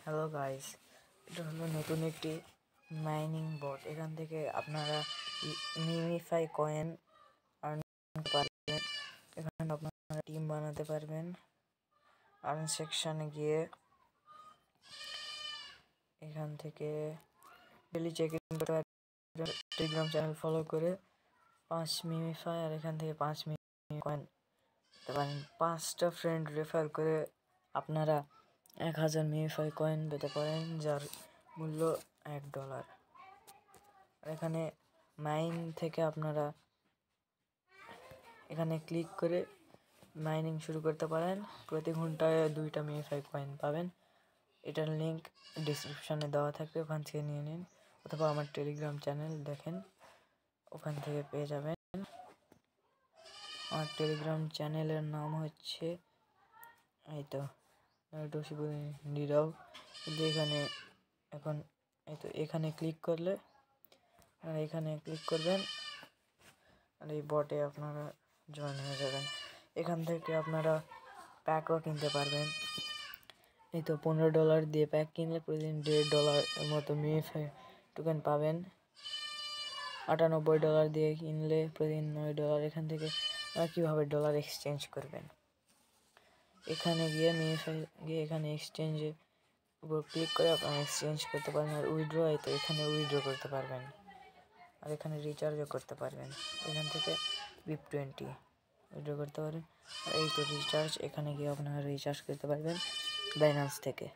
Hello guys, এটা হলো নতুন একটি মাইনিং বট। এখান থেকে আপনারা মিমিফাই কয়েন আর্ন করতে পারবেন। এখানে আপনারা টিম বানাতে পারবেন। আর্ন সেকশনে গিয়ে এখান থেকে ডেলি চেক ইন করতে পারবেন। টেলিগ্রাম চ্যানেল ফলো করে 5 মিমিফাই আর এখান থেকে 5 মিমি কয়েন পেতে পারেন। 5টা ফ্রেন্ড রেফার করে আপনারা 1000 মিমিফাই কয়েন পেতে পারেন, যার মূল্য $1। আর এখানে মাইন থেকে আপনারা এখানে ক্লিক করে মাইনিং শুরু করতে পারেন। প্রতি ঘন্টায় 2টা মিমিফাই কয়েন পাবেন। এটার লিঙ্ক ডিসক্রিপশনে দেওয়া থাকবে, ওখান থেকে নিয়ে নিন, অথবা আমার টেলিগ্রাম চ্যানেল দেখেন, ওখান থেকে পেয়ে যাবেন। আমার টেলিগ্রাম চ্যানেলের নাম হচ্ছে এই তো নীরব। কিন্তু এখানে এখন এই তো এখানে ক্লিক করলে এখানে ক্লিক করবেন আর এই বটে আপনারা জয়েন হয়ে যাবেন। এখান থেকে আপনারা প্যাকও কিনতে পারবেন। এই তো $15 দিয়ে প্যাক কিনলে প্রতিদিন $1.5 এর মতো মিমিফাই টোকেন পাবেন। $98 দিয়ে কিনলে প্রতিদিন $9। এখান থেকে কীভাবে ডলার এক্সচেঞ্জ করবেন, এখানে গিয়ে মিমিফাই গিয়ে এখানে এক্সচেঞ্জে উপর ক্লিক করে আপনারা এক্সচেঞ্জ করতে পারেন। আর উইথড্র এই তো এখানে উইথড্র করতে পারবেন, আর এখানে রিচার্জও করতে পারবেন। এখান থেকে VIP20 উইথড্র করতে পারেন। আর এই তো রিচার্জ, এখানে গিয়ে আপনারা রিচার্জ করতে পারবেন বাইন্যান্স থেকে।